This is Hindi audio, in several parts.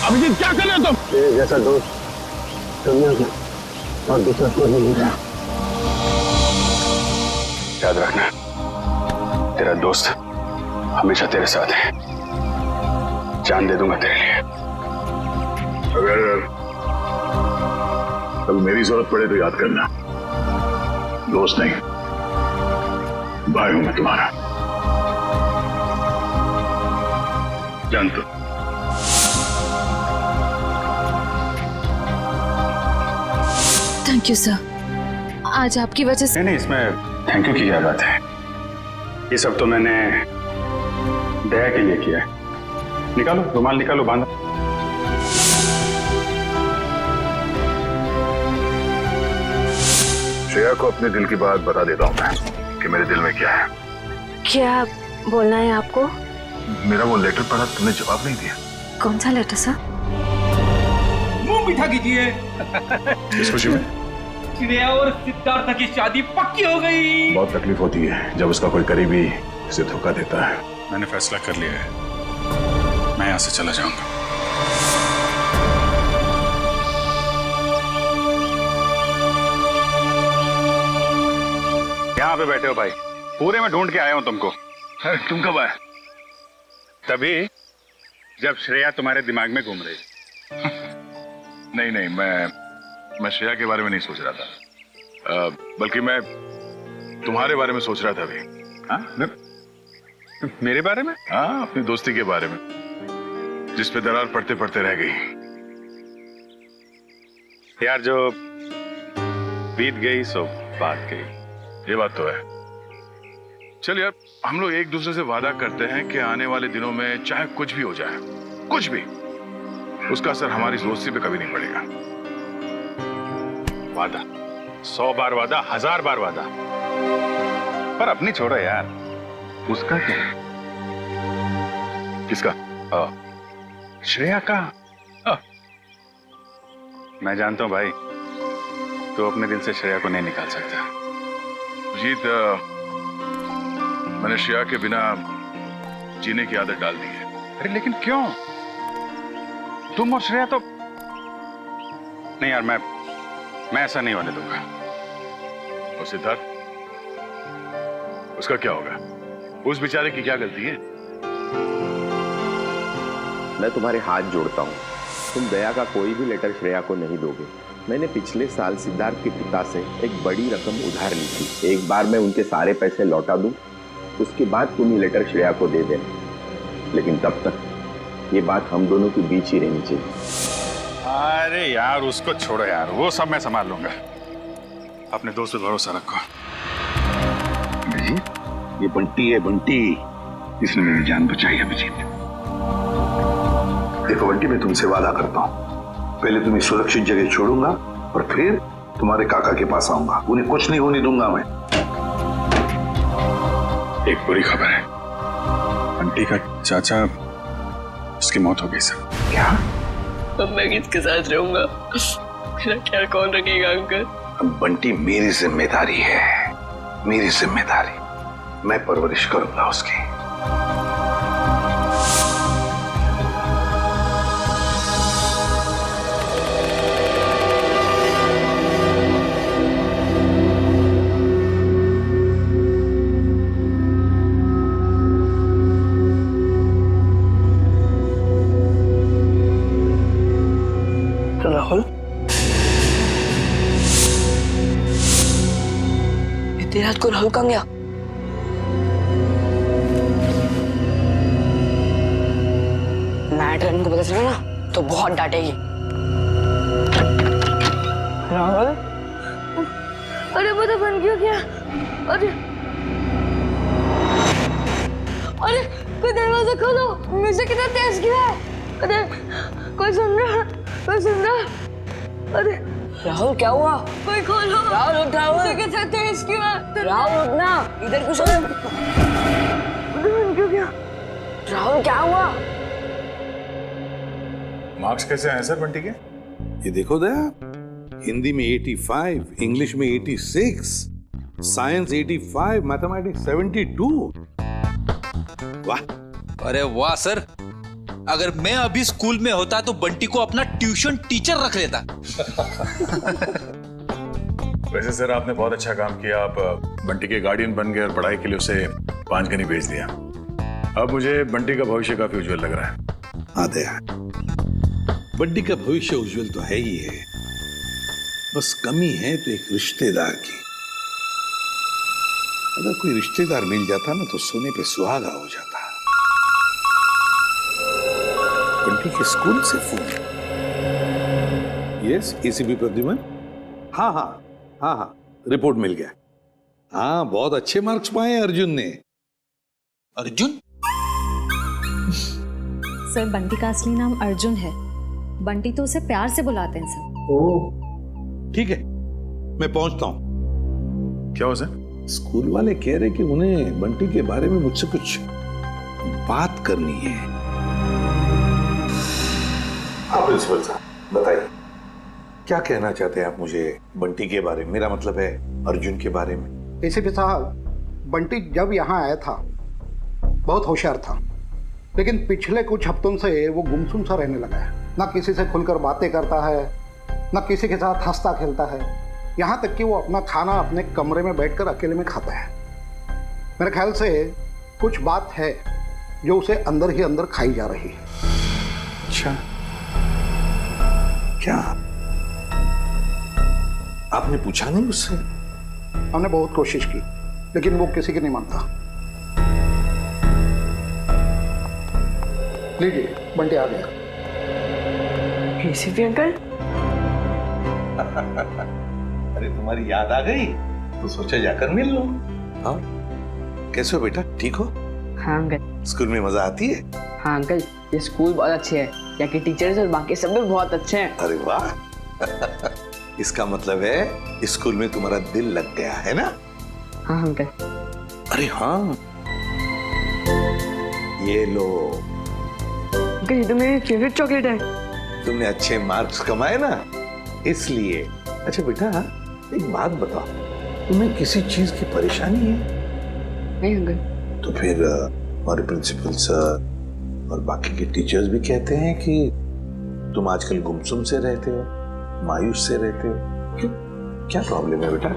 अभिजीत क्या कर रहे हो तुम? तेरे जैसा दोस्त दुनिया में और दूसरा कोई नहीं मिला। याद रखना, तेरा दोस्त हमेशा तेरे साथ है। जान दे दूंगा तेरे लिए। अगर कल मेरी जरूरत पड़े तो याद करना, दोस्त नहीं भाई हूं मैं तुम्हारा। जान तो। थैंक यू सर, आज आपकी वजह से। नहीं, इसमें थैंक यू की क्या बात है। ये सब तो मैंने दया के लिए किया है। निकालो रुमाल, निकालो, बांधो। श्रेया को अपने दिल की बात बता देता हूं मैं कि मेरे दिल में क्या है। क्या बोलना है आपको? मेरा वो लेटर पढ़ा, तुमने जवाब नहीं दिया। कौन सा लेटर सर? मुंह मीठा कीजिए। इस खुशी में श्रेया और सिद्धार्थ की शादी पक्की हो गई। बहुत तकलीफ होती है जब उसका कोई करीबी उसे धोखा देता है। मैंने फैसला कर लिया है, मैं यहां से चला जाऊंगा। यहाँ पे बैठे हो भाई, पूरे में ढूंढ के आया हूं तुमको। अरे तुम कब आए? तभी जब श्रेया तुम्हारे दिमाग में घूम रही। नहीं नहीं, मैं श्रेया के बारे में नहीं सोच रहा था, बल्कि मैं तुम्हारे बारे में सोच रहा था अभी। हाँ? मेरे बारे में? हाँ, अपनी दोस्ती के बारे में, जिस पे दरार पड़ते पड़ते रह गई। यार, जो बीत गई सो बात गई। ये बात तो है। चल यार, हम लोग एक दूसरे से वादा करते हैं कि आने वाले दिनों में चाहे कुछ भी हो जाए, कुछ भी, उसका असर हमारी दोस्ती पे कभी नहीं पड़ेगा। वादा 100 बार वादा, 1000 बार वादा, पर अपनी छोड़ो यार। उसका क्या है? किसका? श्रेया का। मैं जानता हूं भाई, तो अपने दिल से श्रेया को नहीं निकाल सकता। जीत, मैंने श्रेया के बिना जीने की आदत डाल दी है। अरे लेकिन क्यों? तुम और श्रेया तो नहीं यार, मैं ऐसा नहीं होने दूंगा। और सिद्धार्थ, उसका क्या होगा? उस बेचारे की क्या गलती है? मैं तुम्हारे हाथ जोड़ता हूँ, तुम दया का कोई भी लेटर श्रेया को नहीं दोगे। मैंने पिछले साल सिद्धार्थ के पिता से एक बड़ी रकम उधार ली थी। एक बार मैं उनके सारे पैसे लौटा दूं, उसके बाद तुम ये लेटर श्रेया को दे देना। लेकिन तब तक ये बात हम दोनों के बीच ही रहनी चाहिए। अरे यार, उसको छोड़ो यार, वो सब मैं संभाल लूंगा। अपने दोस्त पे भरोसा रखो। अभिजीत, ये बंटी है, बंटी। इसने मेरी जान बचाई अभिजीत। देखो बंटी, मैं तुमसे वादा करता हूँ, पहले तुम्हें सुरक्षित जगह छोड़ूंगा और फिर तुम्हारे काका के पास आऊंगा। उन्हें कुछ नहीं होने दूंगा मैं। एक बुरी खबर है, आंटी का चाचा, उसकी मौत हो गई सर। क्या? अब मैं किसके साथ रहूंगा? मेरा ख्याल कौन रखेगा अंकल? अब बंटी मेरी जिम्मेदारी है, मेरी जिम्मेदारी। मैं परवरिश करूंगा उसकी। राहुल, इतनी रात को राहुल कहाँ गया? मैटर इनको पता चला ना तो बहुत डांटेगी। राहुल, अरे पता बन क्यों गया? अरे अरे कोई दरवाजा खोलो, म्यूजिक कितना तेज गिरा है। अरे कोई सुन रहा? कोई सुन रहा? अरे राहुल क्या हुआ? कोई खोलो। राहुल उठ, राहुल। म्यूजिक कितना तेज क्यों है? राहुल उठना, इधर कुछ पता बन क्यों गया? राहुल क्या हुआ? मार्क्स कैसे आए सर बंटी के? ये देखो दया, हिंदी में 85, इंग्लिश में 86, साइंस 85, मैथमेटिक्स 72। वाह! अरे वाह सर, अगर मैं अभी स्कूल में होता तो बंटी को अपना ट्यूशन टीचर रख लेता। वैसे सर आपने बहुत अच्छा काम किया, आप बंटी के गार्डियन बन गए और पढ़ाई के लिए उसे पांचगनी भेज दिया। अब मुझे बंटी का भविष्य काफी उज्जवल लग रहा है। हाँ दया, बंटी का भविष्य उज्जवल तो है ही है, बस कमी है तो एक रिश्तेदार की। अगर कोई रिश्तेदार मिल जाता ना तो सोने पे सुहागा हो जाता। बंटी के स्कूल से फोन। Yes, ACP Pradyuman. हाँ हाँ हाँ हाँ, रिपोर्ट मिल गया। हाँ, बहुत अच्छे मार्क्स पाए अर्जुन ने। अर्जुन? सर, बंटी का असली नाम अर्जुन है। बंटी तो उसे प्यार से बुलाते हैं सर। ओह, ठीक है, मैं पहुंचता हूं। क्या हो सर? स्कूल वाले कह रहे कि उन्हें बंटी के बारे में मुझसे कुछ बात करनी है। हाँ प्रिंसिपल साहब, बताइए क्या कहना चाहते हैं आप मुझे बंटी के बारे में? मेरा मतलब है अर्जुन के बारे में। एसीपी साहब, बंटी जब यहाँ आया था बहुत होशियार था, लेकिन पिछले कुछ हफ्तों से वो गुमसुम सा रहने लगा है। ना किसी से खुलकर बातें करता है, ना किसी के साथ हंसता खेलता है। यहाँ तक कि वो अपना खाना अपने कमरे में बैठकर अकेले में खाता है। मेरे ख्याल से कुछ बात है जो उसे अंदर ही अंदर खाई जा रही है। अच्छा, क्या आपने पूछा नहीं उससे? हमने बहुत कोशिश की, लेकिन वो किसी की नहीं मानता। लीजिए, बंटी आ गया। ACP uncle. अरे तुम्हारी याद आ गई तो सोचा जाकर मिल लो। हाँ, कैसे हो बेटा, ठीक हो? हाँ अंकल। स्कूल में मजा आती है? हाँ अंकल, ये स्कूल बहुत अच्छे है, यहाँ के टीचर्स और बाकी सब भी बहुत अच्छे हैं। अरे वाह, इसका मतलब है स्कूल में तुम्हारा दिल लग गया है ना? हाँ अंकल। अरे हाँ, ये लो। अंकल, ये तो मेरी फेवरेट चॉकलेट है। तुमने अच्छे मार्क्स कमाए ना, इसलिए। अच्छा बेटा, एक बात बताओ, तुम्हें किसी चीज की परेशानी है? नहीं अंकल। तो फिर हमारे प्रिंसिपल सर और बाकी के टीचर्स भी कहते हैं कि तुम आजकल गुमसुम से रहते हो, मायूस से रहते हो। क्यों, क्या प्रॉब्लम है बेटा?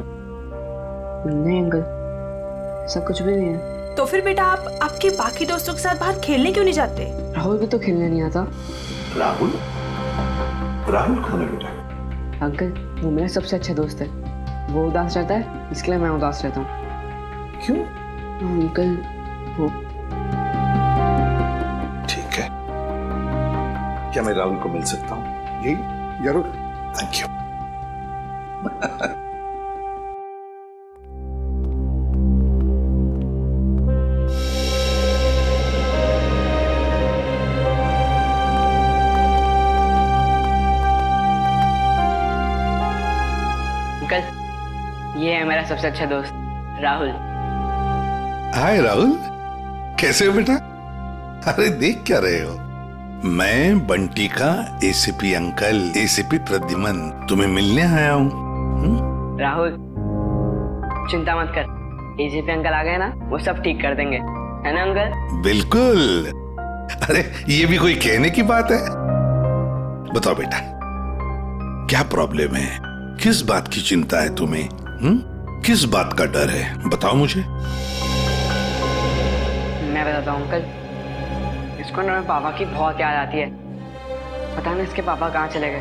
नहीं अंकल, ऐसा कुछ भी नहीं है। तो फिर बेटा आप आपके बाकी दोस्तों के साथ बाहर खेलने क्यों नहीं जाते? राहुल भी तो खेलने नहीं आता। राहुल? राहुल कौन है बेटा? अंकल, वो मेरा सबसे अच्छा दोस्त है। वो उदास रहता है, इसके लिए मैं उदास रहता हूँ। क्यों? अंकल, वो। ठीक है, क्या मैं राहुल को मिल सकता हूँ? जी जरूर। Thank you. अंकल, ये है मेरा सबसे अच्छा दोस्त राहुल। हाय राहुल, कैसे हो बेटा? अरे देख क्या रहे हो? मैं बंटी का एसीपी अंकल, एसीपी प्रद्युमन तुम्हें मिलने आया हूँ। राहुल, चिंता मत कर, एसीपी अंकल आ गए ना, वो सब ठीक कर देंगे, है ना अंकल? बिल्कुल। अरे ये भी कोई कहने की बात है? बताओ बेटा, क्या प्रॉब्लम है? किस बात की चिंता है तुम्हें? किस बात का डर है? बताओ मुझे। मैं बताता हूँ अंकल, इसको ना पापा की बहुत याद आती है। पता नहीं इसके पापा कहाँ चले गए।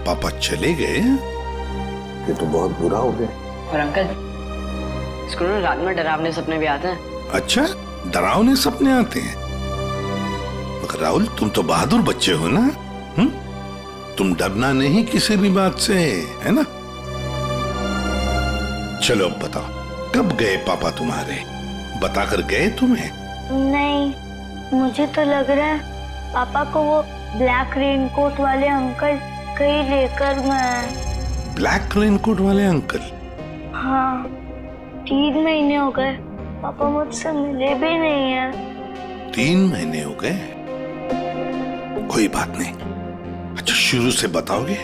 पापा चले गए? ये तो बहुत बुरा हो गया। और अंकल, इसको ना रात में डरावने सपने भी आते हैं। अच्छा, डरावने सपने आते हैं? मगर राहुल, तुम तो बहादुर बच्चे हो ना? तुम डरना नहीं किसी भी बात से, है ना? चलो अब बताओ, कब गए पापा तुम्हारे? बताकर गए तुम्हें? नहीं, मुझे तो लग रहा है पापा को वो ब्लैक रेनकोट वाले अंकल कहीं लेकर गए। ब्लैक रेनकोट वाले अंकल? हाँ, 3 महीने हो गए, पापा मुझसे मिले भी नहीं है। 3 महीने हो गए? कोई बात नहीं। अच्छा, शुरू से बताओगे?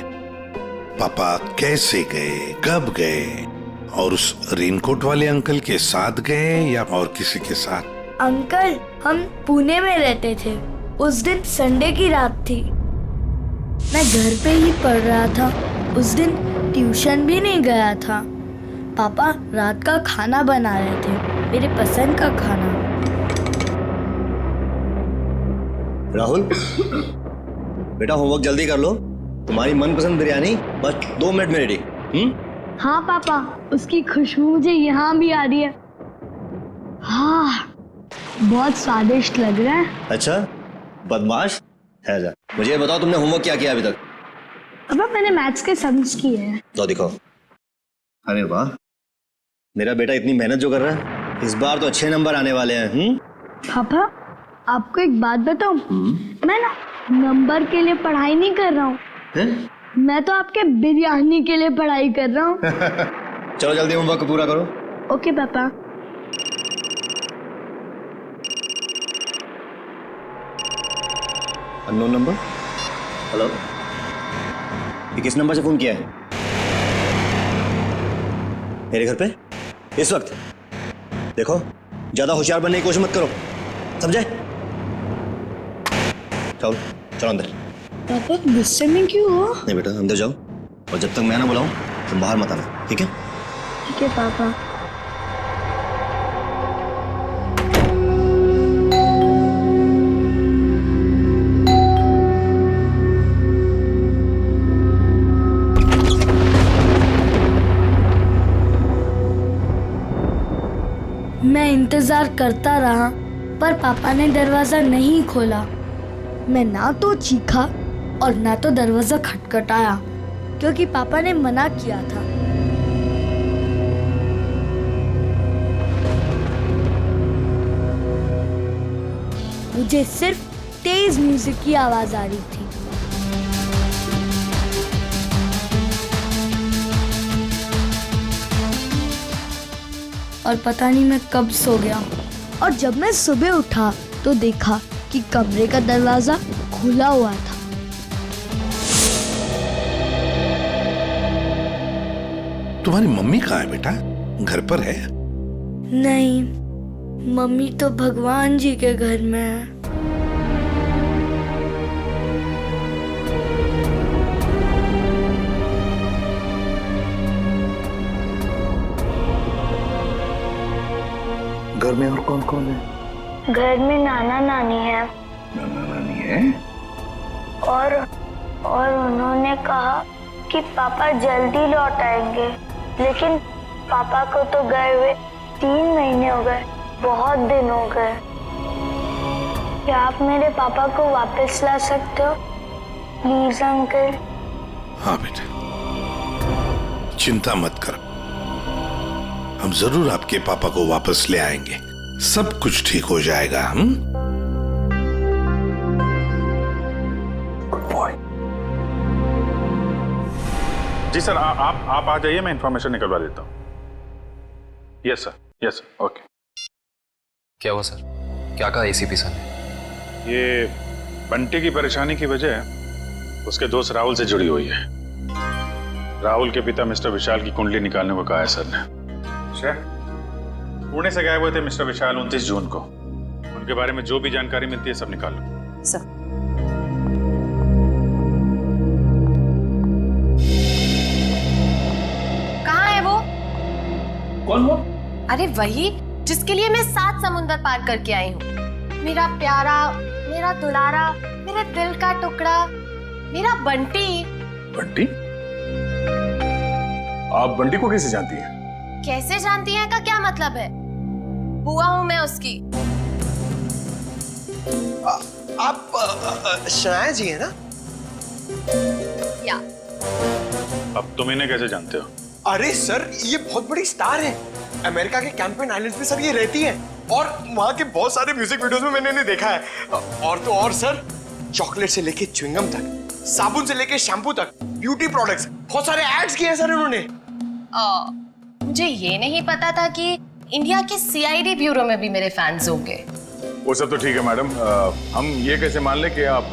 पापा कैसे गए, कब गए, और उस रेनकोट वाले अंकल के साथ गए या और किसी के साथ? अंकल, हम पुणे में रहते थे। उस दिन संडे की रात थी। मैं घर पे ही पढ़ रहा था। उस दिन ट्यूशन भी नहीं गया था। पापा रात का खाना बना रहे थे, मेरे पसंद का खाना। राहुल, बेटा होमवर्क जल्दी कर लो। तुम्हारी मनपसंद बिरयानी बस 2 मिनट में रेडी। हाँ पापा, उसकी खुशबू मुझे यहाँ भी आ रही है। हाँ, बहुत स्वादिष्ट लग रहा है। अच्छा, बदमाश है जा। मुझे ये बताओ, तुमने होमवर्क क्या किया अभी तक? पापा मैंने मैथ्स के सम्स किए हैं। तो दिखाओ। अरे वाह, मेरा बेटा इतनी मेहनत जो कर रहा है, इस बार तो अच्छे नंबर आने वाले हैं। पापा आपको एक बात बताऊं, मैं ना नंबर के लिए पढ़ाई नहीं कर रहा हूँ, मैं तो आपके बिरयानी के लिए पढ़ाई कर रहा हूँ। चलो जल्दी होमवर्क पूरा करो। ओके पापा। Unknown number. हेलो, ये किस नंबर से फोन किया है? मेरे घर पे इस वक्त? देखो, ज्यादा होशियार बनने की कोशिश मत करो, समझे? चलो चलो अंदर। पापा गुस्से में क्यों हो? नहीं बेटा, अंदर जाओ, और जब तक मैं ना बुलाऊं तुम बाहर मत आना, ठीक है? ठीक है पापा। मैं इंतजार करता रहा, पर पापा ने दरवाजा नहीं खोला। मैं ना तो चीखा और ना तो दरवाजा खटखटाया, क्योंकि पापा ने मना किया था। मुझे सिर्फ तेज म्यूजिक की आवाज आ रही थी। और पता नहीं मैं कब सो गया, और जब मैं सुबह उठा तो देखा कि कमरे का दरवाजा खुला हुआ था। तुम्हारी मम्मी कहाँ है बेटा? घर पर है? नहीं, मम्मी तो भगवान जी के घर में है। घर में और कौन कौन है? घर में नाना नानी है। नाना नानी है? और उन्होंने कहा कि पापा जल्दी लौट आएंगे, लेकिन पापा को तो गए हुए 3 महीने हो गए, बहुत दिन हो गए। क्या आप मेरे पापा को वापस ला सकते हो प्लीज अंकल? हाँ बेटा, चिंता मत करो, हम जरूर आपके पापा को वापस ले आएंगे। सब कुछ ठीक हो जाएगा। हम जी सर, आप आ जाइए, मैं इंफॉर्मेशन निकलवा देता हूँ। Yes sir, okay. क्या हुआ सर? क्या कहा एसीपी सर ने? ये बंटी की परेशानी की वजह उसके दोस्त राहुल से जुड़ी हुई है। राहुल के पिता मिस्टर विशाल की कुंडली निकालने को कहा है सर ने। पुणे से गायब हुए थे मिस्टर विशाल 29 जून को। उनके बारे में जो भी जानकारी मिलती है सब निकाल लो। सर, कहाँ है वो? कौन वो? अरे वही जिसके लिए मैं 7 समुंदर पार करके आई हूँ। मेरा प्यारा, मेरा दुलारा, मेरे दिल का टुकड़ा, मेरा बंटी। बंटी? आप बंटी को कैसे जानती हैं? कैसे जानती हैं का क्या मतलब है? बुआ हूँ मैं उसकी। आप शनाया जी है ना? या। अब तुम इन्हें कैसे जानते हो? अरे सर, ये बहुत बड़ी स्टार है। अमेरिका के कैंपेन आइलैंड्स में सर ये रहती है, और वहाँ के बहुत सारे म्यूजिक वीडियोस में मैंने इन्हें देखा है। और तो और सर, चॉकलेट से लेके च्युइंगम तक, साबुन से लेके शैम्पू तक, ब्यूटी प्रोडक्ट्स, बहुत सारे एड्स किए हैं सर इन्होंने। मुझे ये नहीं पता था कि इंडिया के सीआईडी ब्यूरो में भी मेरे फैंस होंगे। वो सब तो ठीक है मैडम, हम ये कैसे मान ले कि आप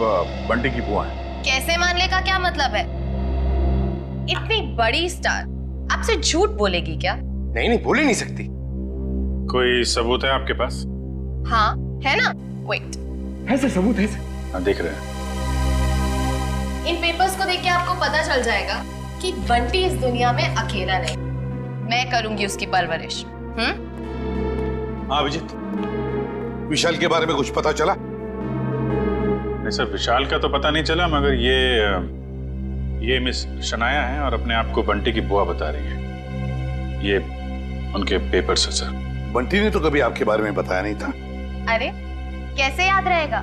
बंटी की बुआ हैं? कैसे मान ले का क्या मतलब है? इतनी बड़ी स्टार आपसे झूठ बोलेगी क्या? नहीं, बोल ही नहीं सकती। कोई सबूत है आपके पास? हाँ है ना, वेट। है सर, सबूत है सर। हाँ देख रहे हैं। इन पेपर्स को देख के आपको पता चल जाएगा कि बंटी इस दुनिया में अकेला नहीं, मैं करूंगी उसकी परवरिश। हाँ अभिजीत, विशाल के बारे में कुछ पता चला? नहीं सर, विशाल का तो पता नहीं चला, मगर ये मिस शनाया है और अपने आप को बंटी की बुआ बता रही है। ये उनके पेपर्स है सर। बंटी ने तो कभी आपके बारे में बताया नहीं था। अरे कैसे याद रहेगा,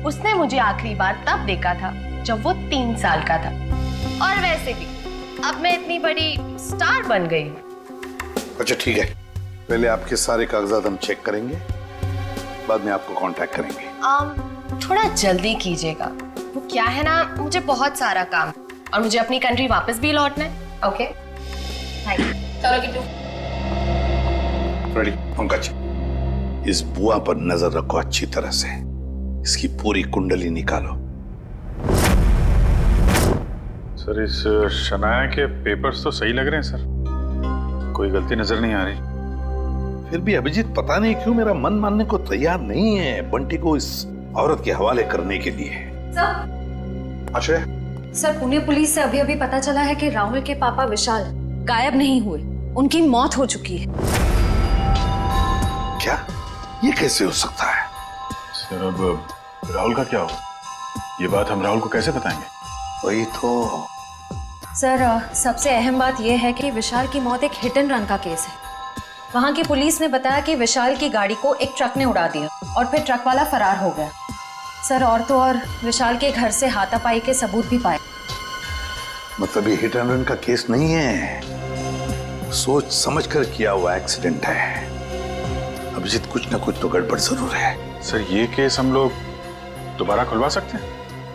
उसने मुझे आखिरी बार तब देखा था जब वो 3 साल का था। और वैसे भी अब मैं इतनी बड़ी स्टार बन गई हूँ। अच्छा ठीक है, पहले आपके सारे कागजात हम चेक करेंगे, बाद में आपको कांटेक्ट करेंगे। थोड़ा जल्दी कीजिएगा, वो क्या है ना, मुझे बहुत सारा काम और मुझे अपनी कंट्री वापस भी लौटना है। Okay thank you. चलो किट्टू। रेडी पंकज, इस बुआ पर नजर रखो अच्छी तरह से, इसकी पूरी कुंडली निकालो। सर इस शनाया के पेपर्स तो सही लग रहे हैं सर, कोई गलती नजर नहीं आ रही। फिर भी अभिजीत पता नहीं क्यों मेरा मन मानने को तैयार नहीं है बंटी को इस औरत के हवाले करने के लिए। सर, आश्रय, सर पुणे पुलिस से अभी अभी पता चला है कि राहुल के पापा विशाल गायब नहीं हुए, उनकी मौत हो चुकी है। क्या? ये कैसे हो सकता है? सर अब राहुल का क्या होगा? ये बात हम राहुल को कैसे बताएंगे? वही तो। सर सबसे अहम बात यह है कि विशाल की मौत एक हिट एंड रन का केस है। वहां की पुलिस ने बताया कि विशाल की गाड़ी को एक ट्रक ने उड़ा दिया और फिर ट्रक वाला फरार हो गया। सर और तो और विशाल के घर से हाथापाई के सबूत भी पाए। मतलब ये हिट एंड रन का केस नहीं है, सोच समझ कर किया हुआ एक्सीडेंट है। अभिजीत कुछ ना कुछ तो गड़बड़ जरूर है। सर ये केस हम लोग दोबारा खुलवा सकते हैं?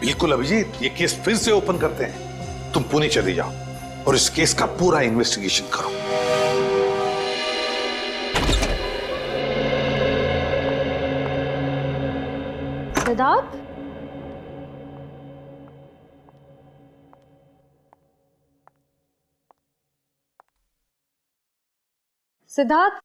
बिल्कुल अभिजीत, ये केस फिर से ओपन करते हैं। तुम पुणे चले जाओ और इस केस का पूरा इन्वेस्टिगेशन करो। सिद्धार्थ, सिद्धार्थ,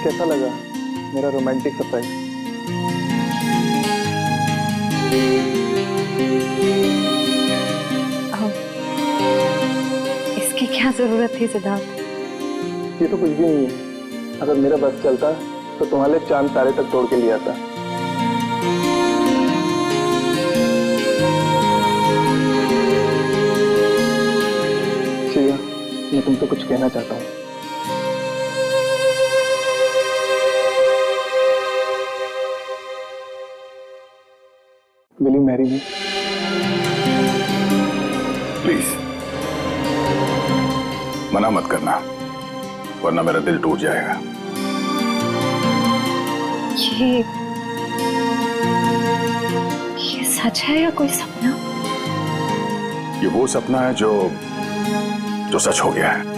कैसा लगा मेरा रोमांटिक सरप्राइज? इसकी क्या जरूरत थी सिद्धार्थ? ये तो कुछ भी नहीं है। अगर मेरा बस चलता तो तुम्हारे चांद तारे तक तोड़ के ले आता। शिया, मैं तुमसे कुछ कहना चाहता हूँ। Will you marry me? Please मना मत करना, वरना मेरा दिल टूट जाएगा। ये सच है या कोई सपना? ये वो सपना है जो सच हो गया है।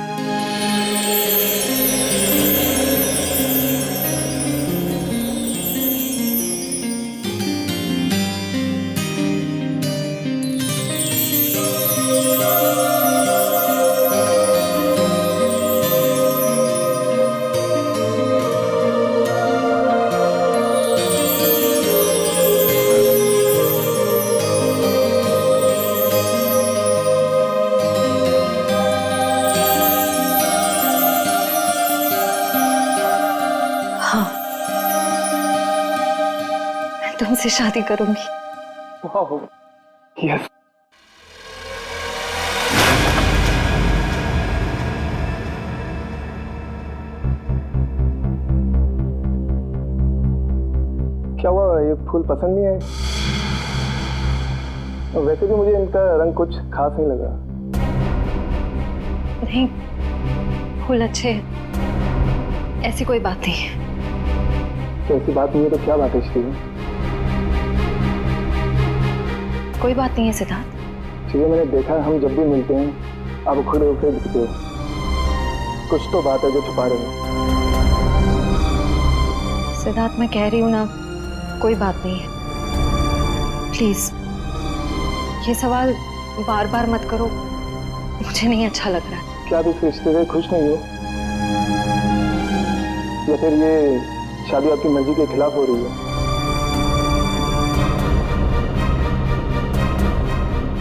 तुमसे शादी करूंगी। यस। क्या हुआ, ये फूल पसंद नहीं आए? वैसे भी मुझे इनका रंग कुछ खास नहीं लगा। नहीं, फूल अच्छे हैं, ऐसी कोई बात नहीं है। तो ऐसी बात नहीं है तो क्या बात है श्री? कोई बात नहीं है सिद्धार्थ। श्री, मैंने देखा हम जब भी मिलते हैं आप उखड़े उखड़े दिखते हो। कुछ तो बात है जो छुपा रहे हो। सिद्धार्थ, मैं कह रही हूँ ना, कोई बात नहीं है। प्लीज ये सवाल बार बार मत करो, मुझे नहीं अच्छा लग रहा है। क्या आप इस रिश्ते से खुश नहीं हो, या फिर ये शादी आपकी मर्जी के खिलाफ हो रही है?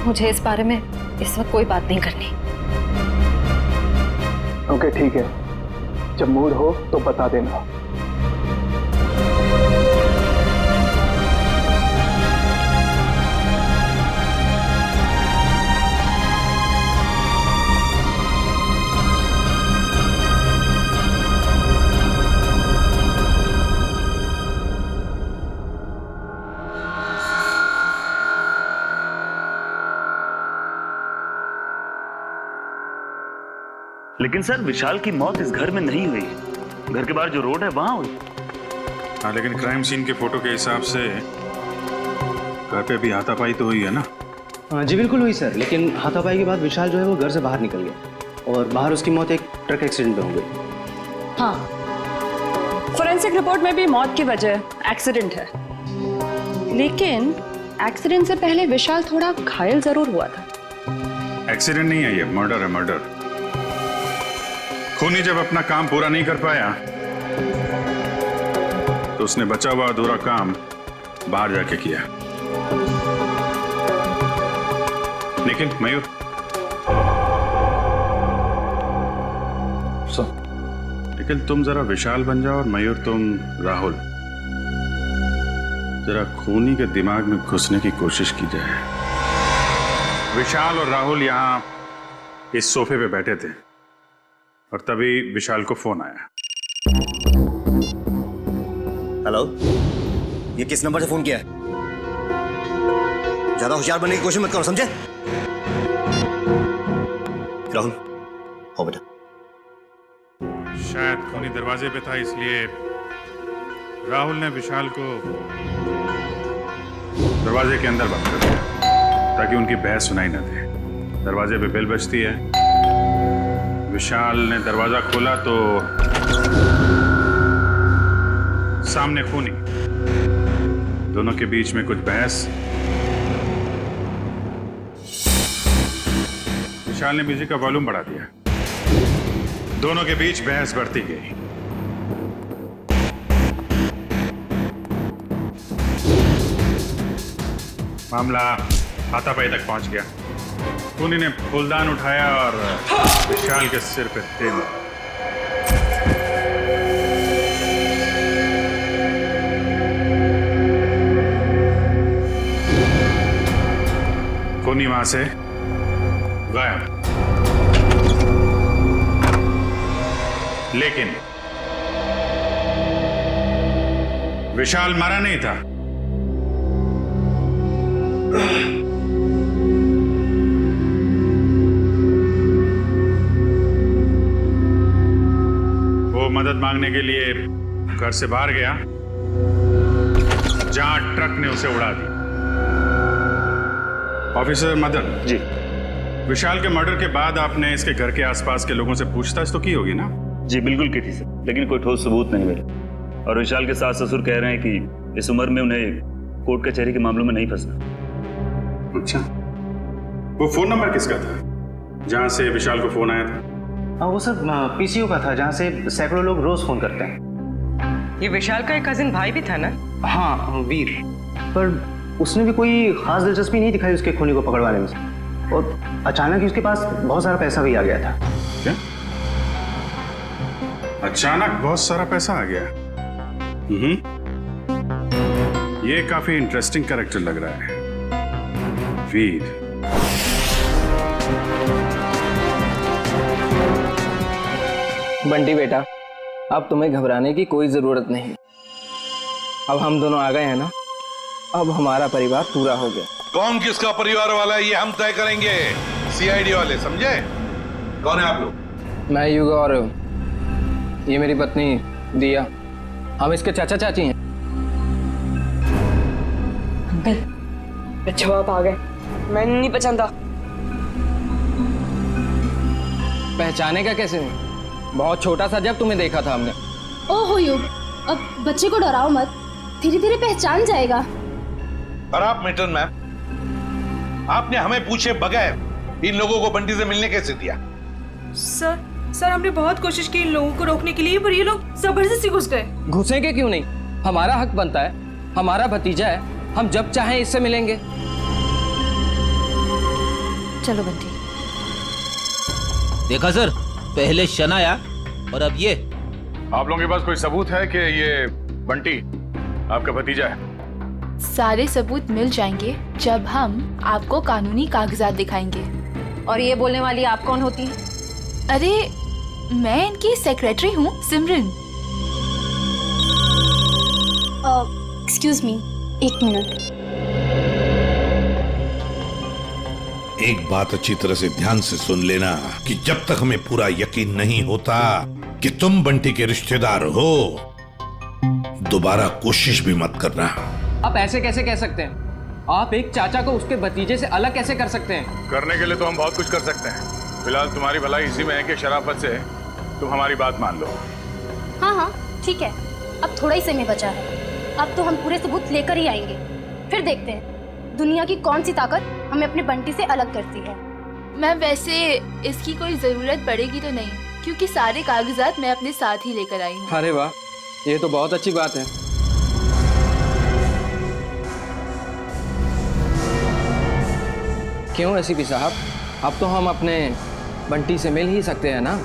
मुझे इस बारे में इस वक्त कोई बात नहीं करनी। ओके ठीक है, जब मूड हो तो बता देना। लेकिन सर, विशाल की मौत इस घर में नहीं हुई, घर के बाहर जो रोड है वहां हुई। हाँ, लेकिन क्राइम सीन के फोटो के हिसाब से घर पे भी हाथापाई तो हुई है ना? हाँ जी बिल्कुल हुई सर, लेकिन हाथापाई के बाद विशाल जो है वो घर से बाहर निकल गया और बाहर उसकी मौत एक ट्रक एक्सीडेंट में हो गई। हाँ, फोरेंसिक रिपोर्ट में भी मौत की वजह एक्सीडेंट है, लेकिन एक्सीडेंट से पहले विशाल थोड़ा घायल जरूर हुआ था। एक्सीडेंट नहीं है ये, मर्डर है, मर्डर। खूनी जब अपना काम पूरा नहीं कर पाया तो उसने बचा हुआ अधूरा काम बाहर जाके किया। लेकिन मयूर, लेकिन तुम जरा विशाल बन जाओ और मयूर तुम राहुल। जरा खूनी के दिमाग में घुसने की कोशिश की जाए। विशाल और राहुल यहां इस सोफे पे बैठे थे और तभी विशाल को फोन आया। हेलो, ये किस नंबर से फोन किया है? ज्यादा होशियार बनने की कोशिश मत करो, समझे? राहुल, हो बेटा। शायद खूनी दरवाजे पे था, इसलिए राहुल ने विशाल को दरवाजे के अंदर बंद कर दिया ताकि उनकी बहस सुनाई न दे। दरवाजे पे बेल बजती है, विशाल ने दरवाजा खोला तो सामने खूनी, दोनों के बीच में कुछ बहस। विशाल ने म्यूजिक का वॉल्यूम बढ़ा दिया, दोनों के बीच बहस बढ़ती गई। मामला हाथापाई तक पहुंच गया। खूनी ने फूलदान उठाया और विशाल के सिर पे दे दिया। खूनी वहां से गायब। लेकिन विशाल मरा नहीं था। वो मदद मांगने के लिए घर से बाहर गया जहां ट्रक ने उसे उड़ा दी। ऑफिसर मदन जी, विशाल के मर्डर के बाद आपने इसके घर के आसपास के लोगों से पूछताछ तो की होगी ना? जी बिल्कुल की थी सर, लेकिन कोई ठोस सबूत नहीं मिला। और विशाल के सास ससुर कह रहे हैं कि इस उम्र में उन्हें कोर्ट कचहरी के मामलों में नहीं फंसना। अच्छा, वो फोन नंबर किसका था जहां से विशाल को फोन आया था? हाँ, वो सर पीसीओ का था, जहाँ से सैकड़ों लोग रोज फोन करते हैं। ये विशाल का एक कजिन भाई भी था ना? हाँ, वीर। पर उसने भी कोई खास दिलचस्पी नहीं दिखाई उसके खूनी को पकड़वाने में, और अचानक ही उसके पास बहुत सारा पैसा भी आ गया था। क्या? अचानक बहुत सारा पैसा आ गया? ये काफी इंटरेस्टिंग कैरेक्टर लग रहा है, वीर। बंटी बेटा, अब तुम्हें घबराने की कोई जरूरत नहीं। अब हम दोनों आ गए हैं ना, अब हमारा परिवार पूरा हो गया। कौन किसका परिवार वाला है ये हम तय करेंगे, सीआईडी वाले, समझे? कौन है आप लोग? मैं युग और ये मेरी पत्नी दिया, हम इसके चाचा चाची हैं। अंकल अच्छा आप आ गए, मैंने नहीं पहचाना। पहचाने का कैसे नहीं, बहुत छोटा सा जब तुम्हें देखा था हमने। ओहो युग, अब बच्चे को डराओ मत, धीरे धीरे पहचान जाएगा। और आप मिल्टन मैम, आपने हमें पूछे बगैर इन लोगों को बंटी से मिलने कैसे दिया? सर हमने बहुत कोशिश की इन लोगों को रोकने के लिए, पर ये लोग जबरदस्ती घुस गए। घुसेंगे क्यों नहीं, हमारा हक बनता है, हमारा भतीजा है, हम जब चाहें इससे मिलेंगे। चलो बंटी। देखा सर, पहले शनाया और अब ये। आप लोगों के पास कोई सबूत है कि ये बंटी आपका भतीजा है? सारे सबूत मिल जाएंगे जब हम आपको कानूनी कागजात दिखाएंगे। और ये बोलने वाली आप कौन होती है? अरे मैं इनकी सेक्रेटरी हूँ, सिमरन। एक्सक्यूज मी, एक मिनट। एक बात अच्छी तरह से ध्यान से सुन लेना कि जब तक हमें पूरा यकीन नहीं होता कि तुम बंटी के रिश्तेदार हो, दोबारा कोशिश भी मत करना। आप ऐसे कैसे कह सकते हैं? आप एक चाचा को उसके भतीजे से अलग कैसे कर सकते हैं? करने के लिए तो हम बहुत कुछ कर सकते हैं। फिलहाल तुम्हारी भलाई इसी में है कि शराफत से तुम हमारी बात मान लो। हाँ ठीक है, अब थोड़ा ही समय बचा है, अब तो हम पूरे सबूत लेकर ही आएंगे, फिर देखते हैं दुनिया की कौन सी ताकत हमें अपने बंटी से अलग करती है। मैम वैसे इसकी कोई जरूरत पड़ेगी तो नहीं, क्योंकि सारे कागजात मैं अपने साथ ही लेकर आई हूँ। अरे वाह, ये तो बहुत अच्छी बात है। क्यों एसीपी साहब, अब तो हम अपने बंटी से मिल ही सकते हैं ना,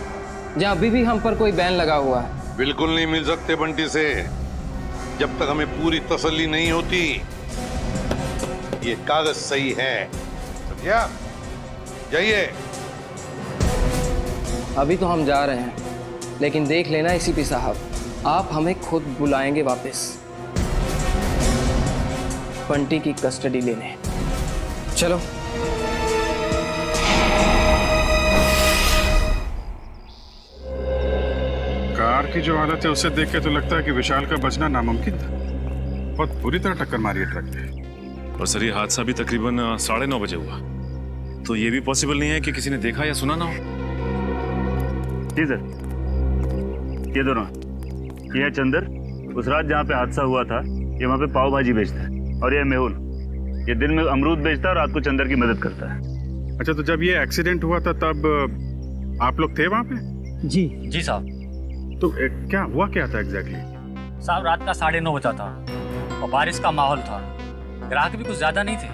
जहाँ अभी भी हम पर कोई बैन लगा हुआ है। बिल्कुल नहीं मिल सकते बंटी से, जब तक हमें पूरी तसल्ली नहीं होती ये कागज सही है। समझिया? जाइए। अभी तो हम जा रहे हैं, लेकिन देख लेना एसीपी साहब, आप हमें खुद बुलाएंगे वापस बंटी की कस्टडी लेने। चलो। कार की जो हालत है उसे देख के तो लगता है कि विशाल का बचना नामुमकिन था। बहुत बुरी तरह टक्कर मारी है ट्रक ने। और सर ये हादसा भी तकरीबन 9:30 बजे हुआ, तो ये भी पॉसिबल नहीं है कि किसी ने देखा या सुना ना हो। जी सर, ये दोनों, ये है चंदर, उस रात जहाँ पे हादसा हुआ था ये वहाँ पे पाव भाजी बेचता है, और ये मेहुल, ये दिन में अमरूद बेचता है और रात को चंदर की मदद करता है। अच्छा, तो जब ये एक्सीडेंट हुआ था तब आप लोग थे वहाँ पे? जी साहब। तो क्या हुआ, क्या था एग्जैक्टली? साहब रात का 9:30 बजा था और बारिश का माहौल था, ग्राहक भी कुछ ज्यादा नहीं थे।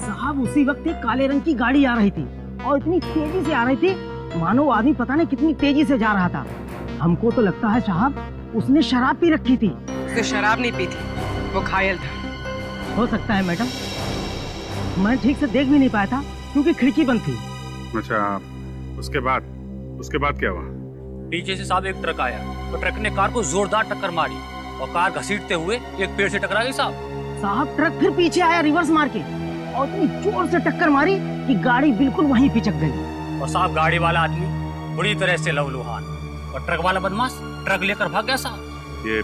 साहब उसी वक्त एक काले रंग की गाड़ी आ रही थी और इतनी तेजी से आ रही थी मानो आदमी पता नहीं कितनी तेजी से जा रहा था। हमको तो लगता है साहब उसने शराब पी रखी थी। उसने शराब नहीं पी थी, वो घायल था। हो सकता है मैडम, मैं ठीक से देख भी नहीं पाया था क्योंकि खिड़की बंद थी। अच्छा, उसके बाद क्या हुआ? पीछे से साहब एक ट्रक आया, तो ट्रक ने कार को जोरदार टक्कर मारी और कार घसीटते हुए एक पेड़ से टकरा गई साहब ट्रक फिर पीछे आया रिवर्स मार के और इतनी जोर से टक्कर मारी कि गाड़ी बिल्कुल वहीं पिचक गई। और साहब गाड़ी वाला आदमी बुरी तरह से लहूलुहान और ट्रक वाला बदमाश ट्रक लेकर भाग गया साहब। ये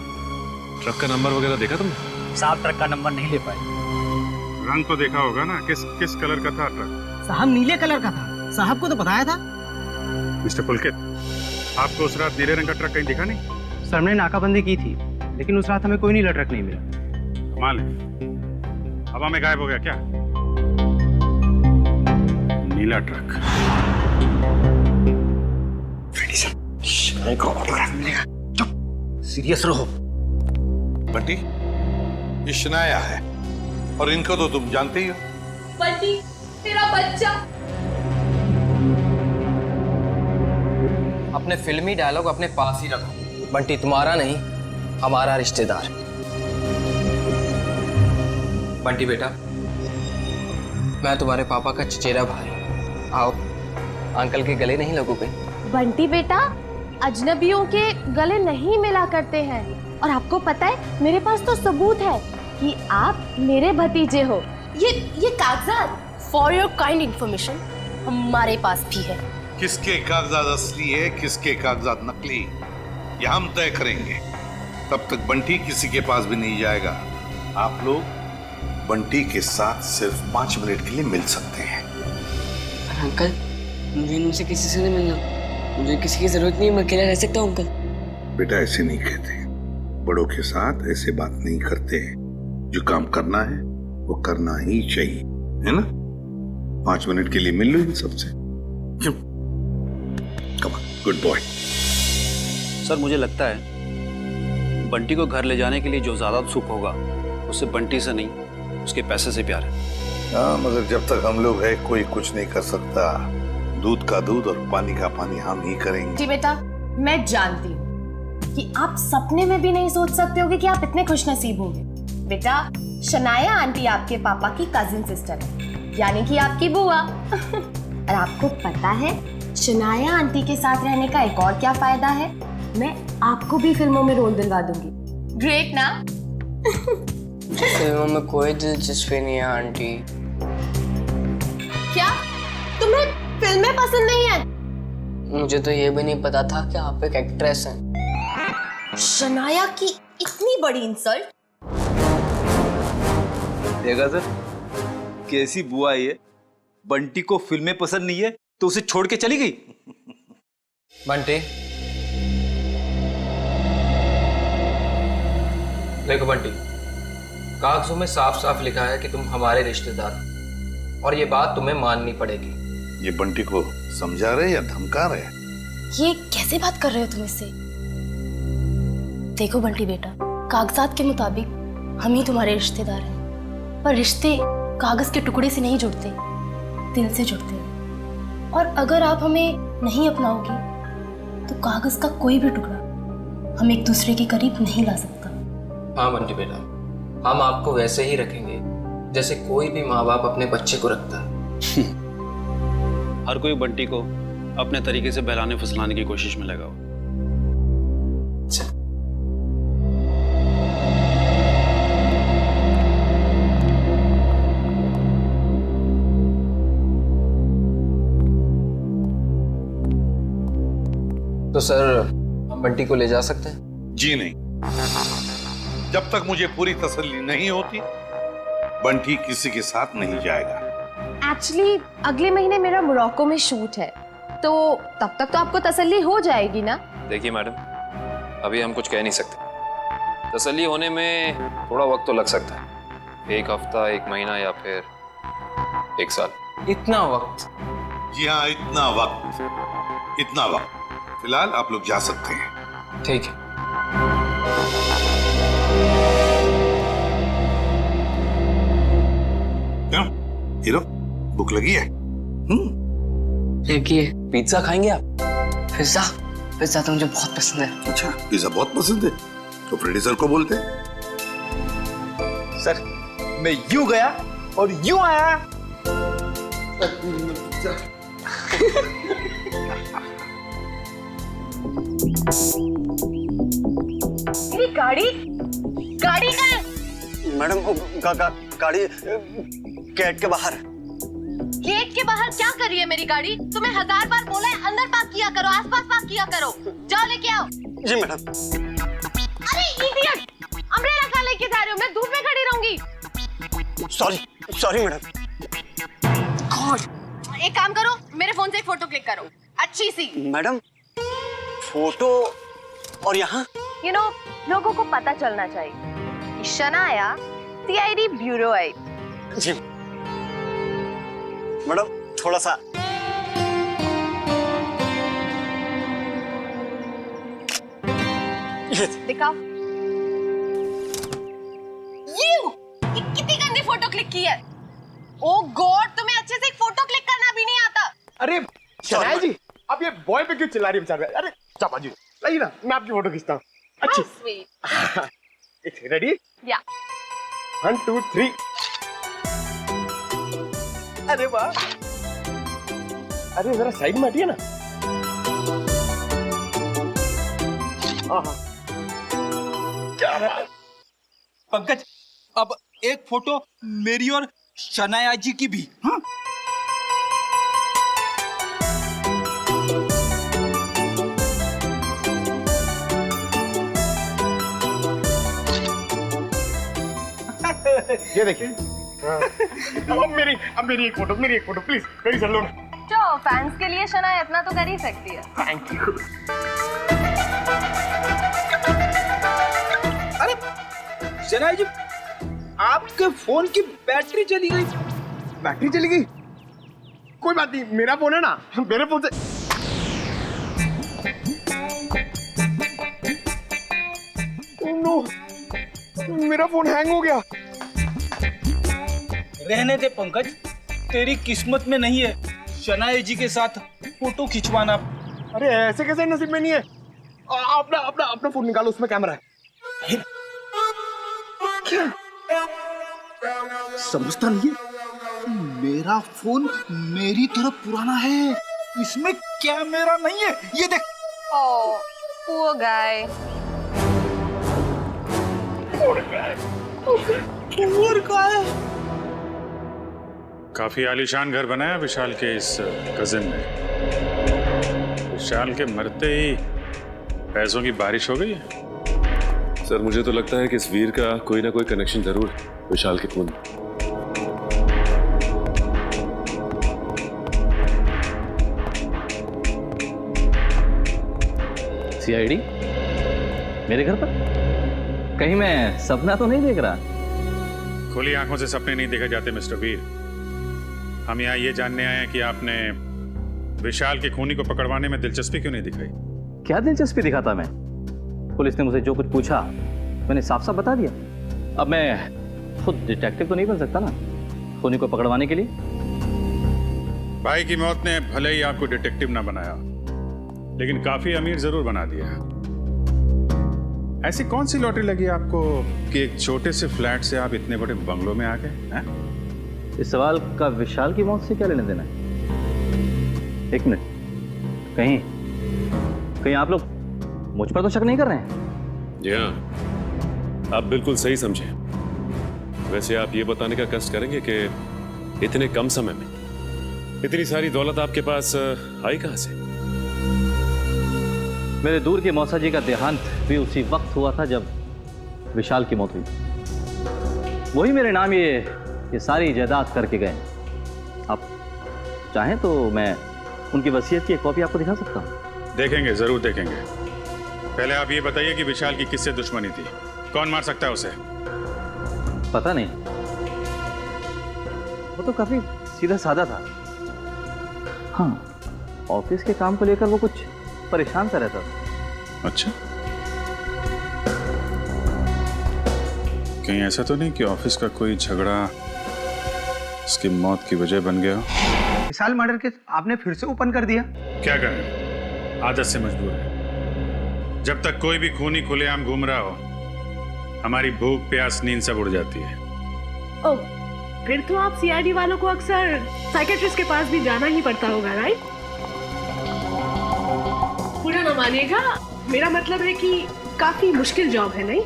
ट्रक का नंबर वगैरह देखा तुमने? साहब ट्रक का नंबर नहीं ले पाए। रंग तो देखा होगा ना, किस कलर का था ट्रक? साहब नीले कलर का था, साहब को तो बताया था। मिस्टर पुलकित, आपको उस रात नीले रंग का ट्रक कहीं दिखा नहीं? सर हमने नाकाबंदी की थी, लेकिन उस रात हमें कोई नीला ट्रक नहीं मिला। कमाल है, हवा में गायब हो गया क्या नीला ट्रक? सीरियस रहो बंटी, ये शनाया है और इनको तो तुम जानते ही हो। बंटी तेरा बच्चा। अपने फिल्मी डायलॉग अपने पास ही रखो। बंटी तुम्हारा नहीं, हमारा रिश्तेदार। बंटी बेटा, मैं तुम्हारे पापा का चचेरा भाई, आओ अंकल के गले नहीं लगोगे? बंटी बेटा, अजनबियों के गले नहीं मिला करते हैं, और आपको पता है मेरे पास तो सबूत है कि आप मेरे भतीजे हो। ये कागजात फॉर योर काइंड इंफॉर्मेशन हमारे पास भी है। किसके कागजात असली है, किसके कागजात नकली, ये हम तय करेंगे। तब तक बंटी किसी के पास भी नहीं जाएगा। आप लोग बंटी के साथ सिर्फ 5 मिनट के लिए मिल सकते हैं। अंकल, मुझे इनसे किसी से नहीं मिलना, मुझे किसी की जरूरत नहीं, मैं अकेला रह सकता हूँ अंकल। बेटा ऐसे नहीं कहते, बड़ों के साथ ऐसे बात नहीं करते। जो काम करना है वो करना ही चाहिए, है ना? 5 मिनट के लिए मिल लो इन सबसे। Come on, good boy. Sir मुझे लगता है बंटी को घर ले जाने के लिए जो ज्यादा उत्सुक होगा उससे बंटी से नहीं उसके पैसे से प्यार है। हाँ, मगर जब तक हम लोग है कोई कुछ नहीं कर सकता। दूध का दूध और पानी का पानी हम ही करेंगे। जी बेटा, मैं जानती हूँ कि आप सपने में भी नहीं सोच सकते होंगे कि आप इतने खुशनसीब होंगे। बेटा, शनाया आंटी आपके पापा की कजिन सिस्टर है, यानी कि आपकी बुआ। और आपको पता है शनाया आंटी के साथ रहने का एक और क्या फायदा है? मैं आपको भी फिल्मों में रोल दिलवा दूंगी। ग्रेट ना? फिल्मों में कोई दिलचस्पी नहीं है आंटी। क्या तुम्हें फिल्में पसंद नहीं है? मुझे तो ये भी नहीं पता था कि आप एक एक्ट्रेस हैं। शनाया की इतनी बड़ी इंसल्ट। देखा सर, कैसी बुआ ये? बंटी को फिल्में पसंद नहीं है तो उसे छोड़ के चली गई। बंटी, देखो बंटी, कागजों में साफ साफ लिखा है कि तुम हमारे रिश्तेदार हो और ये बात तुम्हें माननी पड़ेगी। ये बंटी को समझा रहे या धमका रहे? ये कैसे बात कर रहे हो तुम इससे? देखो बंटी बेटा, कागजात के मुताबिक हम ही तुम्हारे रिश्तेदार हैं, पर रिश्ते कागज के टुकड़े से नहीं जुड़ते, दिल से जुड़ते हैं। और अगर आप हमें नहीं अपनाओगे तो कागज का कोई भी टुकड़ा हम एक दूसरे के करीब नहीं ला सकता। हाँ बंटी बेटा, हम आपको वैसे ही रखेंगे जैसे कोई भी माँ बाप अपने बच्चे को रखता है। हर कोई बंटी को अपने तरीके से बहलाने फुसलाने की कोशिश में लगा हो। तो सर, हम बंटी को ले जा सकते हैं? जी नहीं, जब तक मुझे पूरी तसल्ली नहीं होती बंटी किसी के साथ नहीं जाएगा। एक्चुअली अगले महीने मेरा मोरक्को में शूट है, तो तब तक तो आपको तसल्ली हो जाएगी ना? देखिए मैडम, अभी हम कुछ कह नहीं सकते। तसल्ली होने में थोड़ा वक्त तो लग सकता है, 1 हफ्ता, 1 महीना या फिर 1 साल। इतना वक्त? जी हाँ, इतना वक्त। फिलहाल आप लोग जा सकते हैं। ठीक है। क्यों हीरो, भूख लगी है? लगी है। पिज्जा खाएंगे आप? पिज्जा तो मुझे बहुत पसंद है। अच्छा, पिज्जा बहुत पसंद है तो प्रोड्यूसर को बोलते हैं। सर, मैं यूं गया और यूं आया। मेरी गाड़ी का है। मैडम, गाड़ी गेट के बाहर। गेट के बाहर क्या कर रही है मेरी गाड़ी? तुम्हें 1000 बार बोला है अंदर पार्क किया करो, आसपास पार्क किया करो। जाओ लेके आओ। जी मैडम। अरे इडियट, अम्ब्रेला कहाँ लेके जा रहे हो? मैं धूप में खड़ी रहूंगी। Sorry madam. गॉड, एक काम करो, मेरे फोन से एक फोटो क्लिक करो, अच्छी सी। मैडम, फोटो और यहाँ? यू नो, लोगों को पता चलना चाहिए कि शनाया सीआईडी ब्यूरो है। जी मैडम, थोड़ा सा। दिखाओ। ये कितनी गंदी फोटो क्लिक की है। ओ गॉड, तुम्हें अच्छे से एक फोटो क्लिक करना भी नहीं आता। अरे शनाया जी, आप ये बॉय पे क्यों चिल्ला रही है बेचारे? अरे चापा जी, लाइए ना, मैं आपकी फोटो खींचता हूँ। अच्छी। रेडी? या। 1 2 3। अरे वाह, अरे जरा साइड में हटिए ना। क्या बात। पंकज, अब एक फोटो मेरी और शनाया जी की भी। हाँ? ये देखिए। अब मेरी एक फोटो प्लीज, मेरी चल लो ना। तो फैंस के लिए शनाया इतना तो कर ही सकती है। Thank you. अरे शनाया जी, आपके फोन की बैटरी चली गई। बैटरी चली गई? कोई बात नहीं, मेरा फोन है ना, मेरे फोन से। नो, मेरा फोन हैंग हो गया। रहने दे पंकज, तेरी किस्मत में नहीं है शनाया जी के साथ फोटो खिंचवाना। अरे ऐसे कैसे नसीब में नहीं है? अपना फोन निकालो, उसमें कैमरा है। क्या समझता नहीं है? मेरा फोन मेरी तरफ पुराना है, इसमें कैमरा नहीं है। ये देख। ओह, poor guy। Poor guy। काफी आलीशान घर बनाया विशाल के इस कजिन ने। विशाल के मरते ही पैसों की बारिश हो गई है। सर मुझे तो लगता है कि इस वीर का कोई ना कोई कनेक्शन जरूर है विशाल के खून। सीआईडी मेरे घर पर? कहीं मैं सपना तो नहीं देख रहा? खुली आंखों से सपने नहीं देखे जाते मिस्टर वीर। हम यहाँ ये जानने आए हैं कि आपने विशाल के खूनी को पकड़वाने में दिलचस्पी क्यों नहीं दिखाई? क्या दिलचस्पी दिखाता मैं? पुलिस ने मुझे जो कुछ पूछा मैंने साफ साफ बता दिया। अब मैं खुद डिटेक्टिव तो नहीं बन सकता ना खूनी को पकड़वाने के लिए। भाई की मौत ने भले ही आपको डिटेक्टिव ना बनाया, लेकिन काफी अमीर जरूर बना दिया। ऐसी कौन सी लॉटरी लगी आपको कि एक छोटे से फ्लैट से आप इतने बड़े बंगलों में आ गए? इस सवाल का विशाल की मौत से क्या लेना देना है? एक मिनट, कहीं आप लोग मुझ पर तो शक नहीं कर रहे हैं? जी हाँ, आप बिल्कुल सही समझे। वैसे आप ये बताने का कष्ट करेंगे कि इतने कम समय में इतनी सारी दौलत आपके पास आई कहां से? मेरे दूर के मौसा जी का देहांत भी उसी वक्त हुआ था जब विशाल की मौत हुई। वही मेरे नाम ये सारी जायदाद करके गए। आप चाहें तो मैं उनकी वसीयत की एक कॉपी आपको दिखा सकता हूं। देखेंगे, जरूर देखेंगे। पहले आप ये बताइए कि विशाल की किससे दुश्मनी थी? कौन मार सकता है उसे? पता नहीं, वो तो काफी सीधा साधा था। हाँ, ऑफिस के काम को लेकर वो कुछ परेशान सा रहता था। अच्छा, कहीं ऐसा तो नहीं कि ऑफिस का कोई झगड़ा उसकी मौत की वजह बन गया? विशाल मर्डर केस आपने फिर से ओपन कर दिया? क्या करें, आदत से मजबूर है। जब तक कोई भी खूनी खुलेआम घूम रहा हो, हमारी भूख प्यास नींद सब उड़ जाती है। ओह, फिर तो आप सीआईडी वालों को अक्सर साइकियाट्रिस्ट के पास भी जाना ही पड़ता होगा, राइट? बुरा ना मानिएगा, मेरा मतलब है कि काफी मुश्किल जॉब है, नहीं?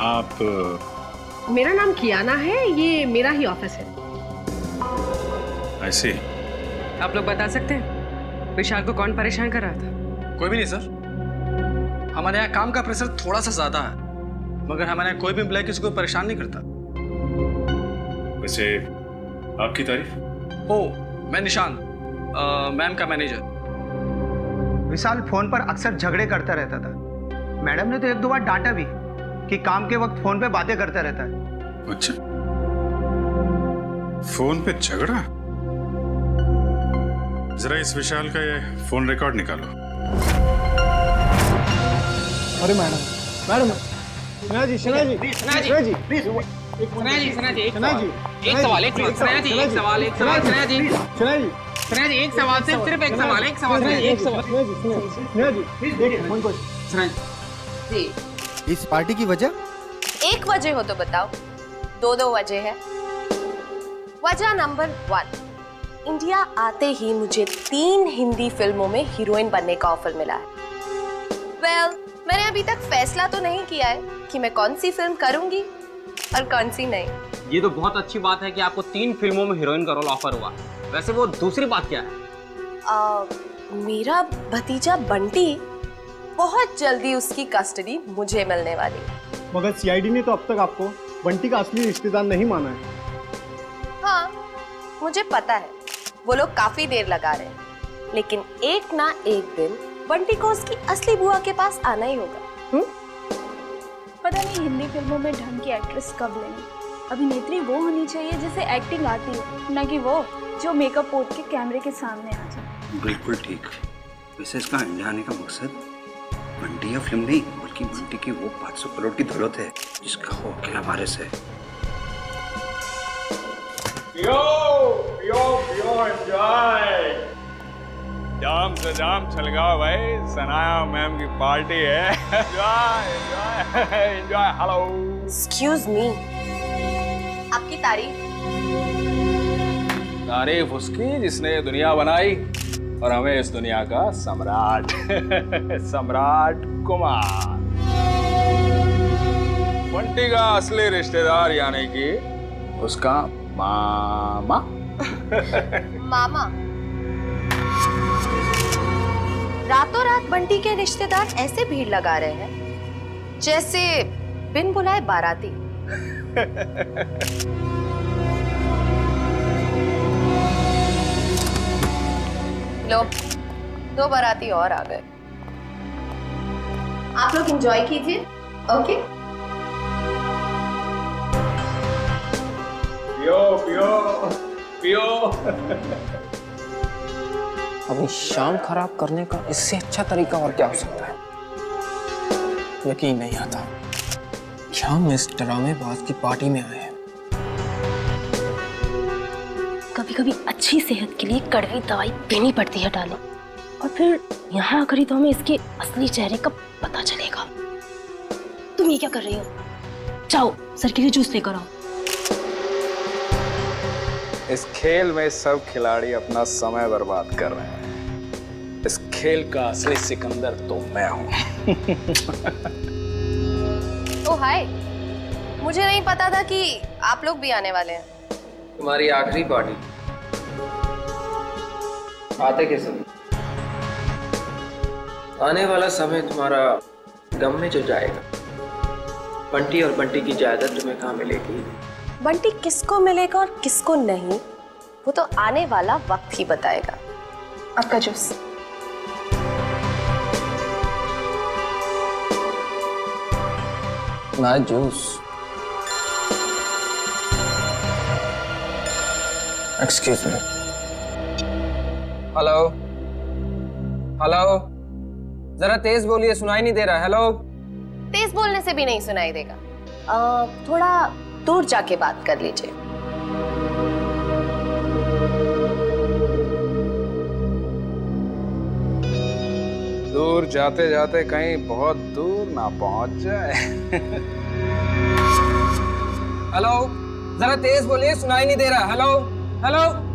आप? मेरा नाम कियाना है, ये मेरा ही ऑफिस है। ऐसे? आप लोग बता सकते हैं विशाल को कौन परेशान कर रहा था? कोई भी नहीं सर। हमारे यहाँ काम का प्रेशर थोड़ा सा ज्यादा है, मगर हमारे यहाँ कोई भी एम्प्लॉय किसी को परेशान नहीं करता। वैसे आपकी तारीफ? मैं निशान, मैम का मैनेजर। विशाल फोन पर अक्सर झगड़े करता रहता था। मैडम ने तो एक दो बार डांटा भी कि काम के वक्त फोन पे बातें करता रहता है। अच्छा, फोन पे झगड़ा? जरा इस विशाल का ये फोन रिकॉर्ड निकालो। अरे मैडम, सना जी, इस पार्टी की वजह? एक वजह हो तो बताओ, दो वजह है। वजह नंबर 1, इंडिया आते ही मुझे 3 हिंदी फिल्मों में हीरोइन बनने का ऑफर मिला है। वेल, मैंने अभी तक फैसला तो नहीं किया है कि मैं कौन सी फिल्म करूंगी और कौन सी नहीं। ये तो बहुत अच्छी बात है कि आपको 3 फिल्मों में हीरोइन का रोल ऑफर हुआ। वैसे वो दूसरी बात क्या है? मेरा भतीजा बंटी, बहुत जल्दी उसकी कस्टडी मुझे मिलने वाली। मगर सीआईडी ने तो अब तक आपको बंटी का असली रिश्तेदार नहीं माना है। हाँ, मुझे पता है वो लोग काफी देर लगा रहे हैं, लेकिन एक ना एक दिन बंटी को उसकी असली बुआ के पास आना ही होगा। पता नहीं हिंदी फिल्मों में ढंग की एक्ट्रेस कब लेंगे। अभिनेत्री वो होनी चाहिए जिसे एक्टिंग आती हो, न कि वो जो मेकअप पोत के कैमरे के सामने आ जाए। बिल्कुल ठीक। वैसे इसका इंडिया आने का मकसद बंटी या फिल्म नहीं, बल्कि बंटी की वो 500 करोड़ की दौलत है जिसका वो अकेला वारिस है। एंजॉय। जाम से जाम छलगाओ भाई, सनाया मैम की पार्टी है। Enjoy enjoy enjoy. Hello. Excuse me, आपकी तारीफ उसकी जिसने ये दुनिया बनाई और हमें इस दुनिया का सम्राट सम्राट कुमार। बंटी का असली रिश्तेदार यानी कि उसका मामा। मामा? रातों रात बंटी के रिश्तेदार ऐसे भीड़ लगा रहे हैं जैसे बिन बुलाए बाराती। लो, 2 बाराती और आ गए। आप लोग एंजॉय कीजिए। ओके। पियो पियो पियो। अपनी शाम खराब करने का इससे अच्छा तरीका और क्या हो सकता है? यकीन नहीं आता कि हम इस ड्रामेबाज की पार्टी में आए हैं। कभी कभी अच्छी सेहत के लिए कड़वी दवाई पीनी पड़ती है डालो, और फिर यहाँ आकर ही तो हमें इसके असली चेहरे का पता चलेगा। तुम ये क्या कर रही हो? जाओ सर के लिए जूस लेकर आओ। इस खेल में सब खिलाड़ी अपना समय बर्बाद कर रहे हैं। इस खेल का असली सिकंदर तो मैं हूं। ओ हाय, मुझे नहीं पता था कि आप लोग भी आने वाले हैं। तुम्हारी आखिरी पार्टी आते के समय, आने वाला समय तुम्हारा गम में जो जाएगा। बंटी और बंटी की जायदाद तुम्हें कहाँ मिलेगी? बंटी किसको मिलेगा और किसको नहीं, वो तो आने वाला वक्त ही बताएगा। आपका जूस। ना juice. Excuse me. Hello hello, जरा तेज बोलिए, सुनाई नहीं दे रहा। हेलो। तेज बोलने से भी नहीं सुनाई देगा। थोड़ा दूर जाके बात कर लीजिए। दूर जाते जाते कहीं बहुत दूर ना पहुंच जाए। हेलो, जरा तेज बोलिए, सुनाई नहीं दे रहा। Hello hello.